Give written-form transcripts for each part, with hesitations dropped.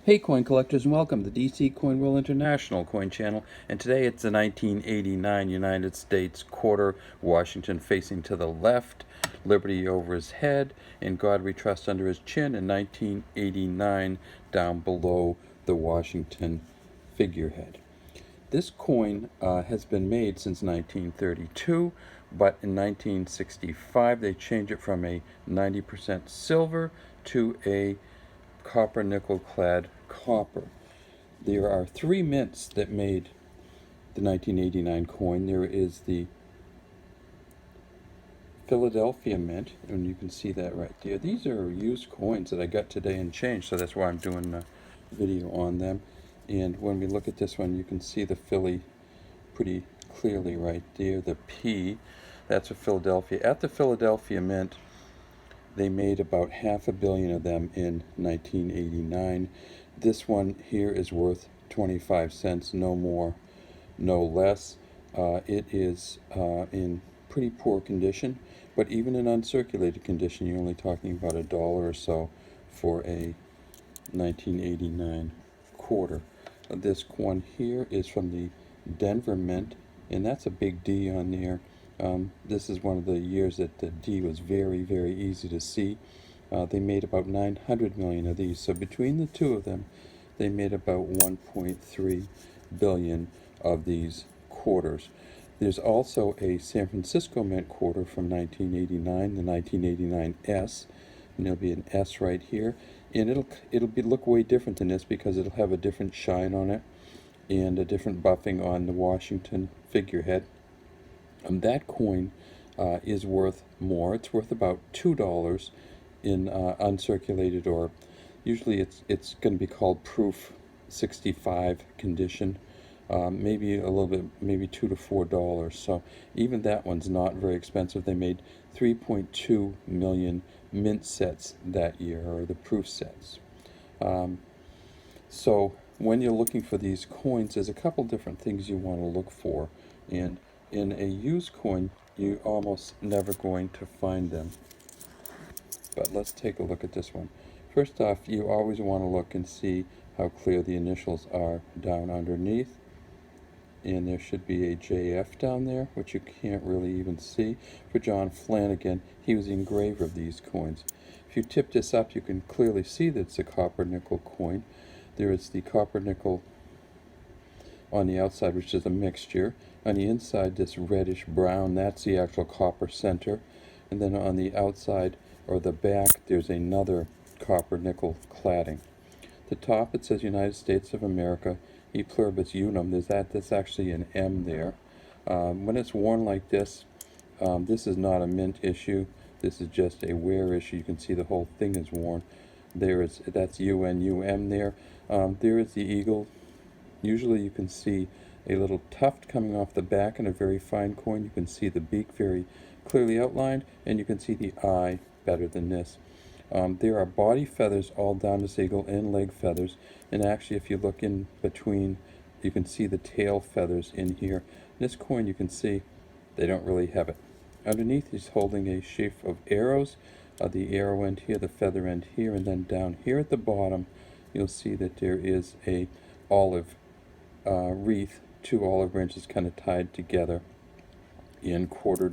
Hey coin collectors, and welcome to the DC Coin World International coin channel, and today it's the 1989 United States quarter, Washington facing to the left, Liberty over his head, and God we trust under his chin, and 1989 down below the Washington figurehead. This coin has been made since 1932, but in 1965 they changed it from a 90% silver to a copper nickel clad copper. There are three mints that made the 1989 coin. There is the Philadelphia mint, and you can see that right there. These are used coins that I got today in change, so that's why I'm doing a video on them. And when we look at this one, you can see the Philly pretty clearly right there. The P, that's a Philadelphia. At the Philadelphia mint, they made about 500 million of them in 1989. This one here is worth 25 cents, no more, no less. It is in pretty poor condition, but even in uncirculated condition, you're only talking about $1 or so for a 1989 quarter. This one here is from the Denver Mint, and that's a big D on there. This is one of the years that the D was very, very easy to see. They made about 900 million of these. So between the two of them, they made about 1.3 billion of these quarters. There's also a San Francisco Mint quarter from 1989, the 1989S, and there'll be an S right here. And it'll look way different than this because it'll have a different shine on it and a different buffing on the Washington figurehead. That coin is worth more. It's worth about $2 in uncirculated, or usually it's going to be called proof 65 condition. Maybe a little bit, maybe $2 to $4. So even that one's not very expensive. They made 3.2 million mint sets that year, or the proof sets. So when you're looking for these coins, there's a couple different things you want to look for, and in a used coin, you're almost never going to find them. But let's take a look at this one. First off, you always want to look and see how clear the initials are down underneath. And there should be a JF down there, which you can't really even see. For John Flanagan, he was the engraver of these coins. If you tip this up, you can clearly see that it's a copper nickel coin. There is the copper nickel on the outside, which is a mixture. On the inside, this reddish brown, that's the actual copper center. And then on the outside, or the back, there's another copper nickel cladding. The top, it says United States of America, E pluribus unum. That's actually an M there. When it's worn like this, this is not a mint issue. This is just a wear issue. You can see the whole thing is worn. That's UNUM there. There is the eagle. Usually you can see a little tuft coming off the back in a very fine coin. You can see the beak very clearly outlined, and you can see the eye better than this. There are body feathers all down this eagle and leg feathers, and actually if you look in between, you can see the tail feathers in here. This coin, you can see they don't really have it. Underneath, he's holding a sheaf of arrows, the arrow end here, the feather end here, and then down here at the bottom, you'll see that there is a olive wreath, two olive branches kind of tied together in $quarter.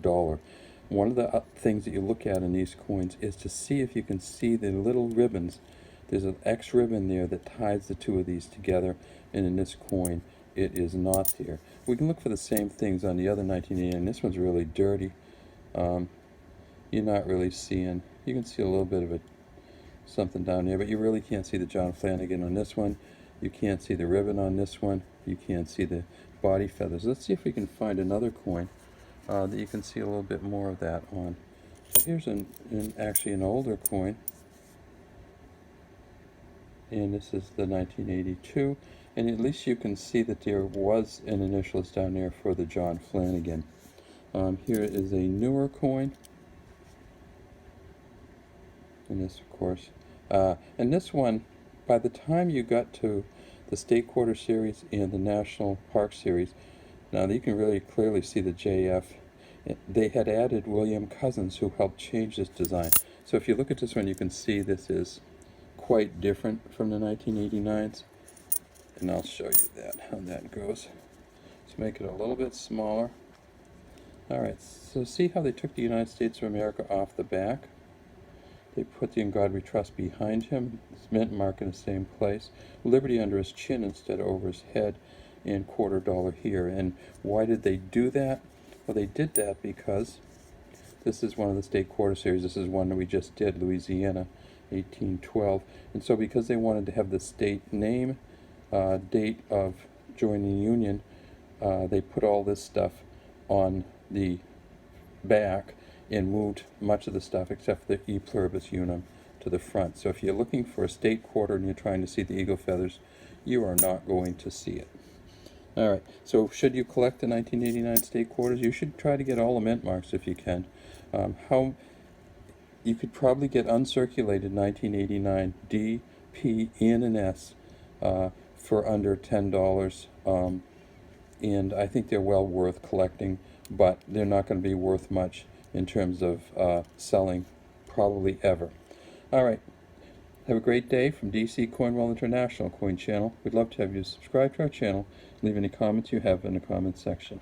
One of the things that you look at in these coins is to see if you can see the little ribbons. There's an X ribbon there that ties the two of these together, and in this coin it is not there. We can look for the same things on the other 1980, and this one's really dirty. You're not really seeing, you can see a little bit of something down there, but you really can't see the John Flanagan on this one. You can't see the ribbon on this one. You can't see the body feathers. Let's see if we can find another coin that you can see a little bit more of that on. Here's actually an older coin, and this is the 1982, and at least you can see that there was an initials down there for the John Flanagan. Here is a newer coin, and this, of course, and this one, by the time you got to the State Quarter Series and the National Park Series, now you can really clearly see the JF. They had added William Cousins, who helped change this design. So if you look at this one, you can see this is quite different from the 1989s, and I'll show you that, how that goes. Let's make it a little bit smaller. Alright, so see how they took the United States of America off the back? They put the "In God We Trust" behind him, his mint mark in the same place, Liberty under his chin instead of over his head, and $quarter here. And why did they do that? Well, they did that because this is one of the state quarter series. This is one that we just did, Louisiana, 1812. And so because they wanted to have the state name, date of joining the Union, they put all this stuff on the back and moved much of the stuff except for the E pluribus unum to the front. So if you're looking for a state quarter and you're trying to see the eagle feathers, you are not going to see it. Alright, so should you collect the 1989 state quarters? You should try to get all the mint marks if you can. You could probably get uncirculated 1989 D, P, and an S for under $10. And I think they're well worth collecting, but they're not going to be worth much in terms of selling, probably ever. Alright, have a great day from DC Cornwall International Coin Channel. We'd love to have you subscribe to our channel. Leave any comments you have in the comments section.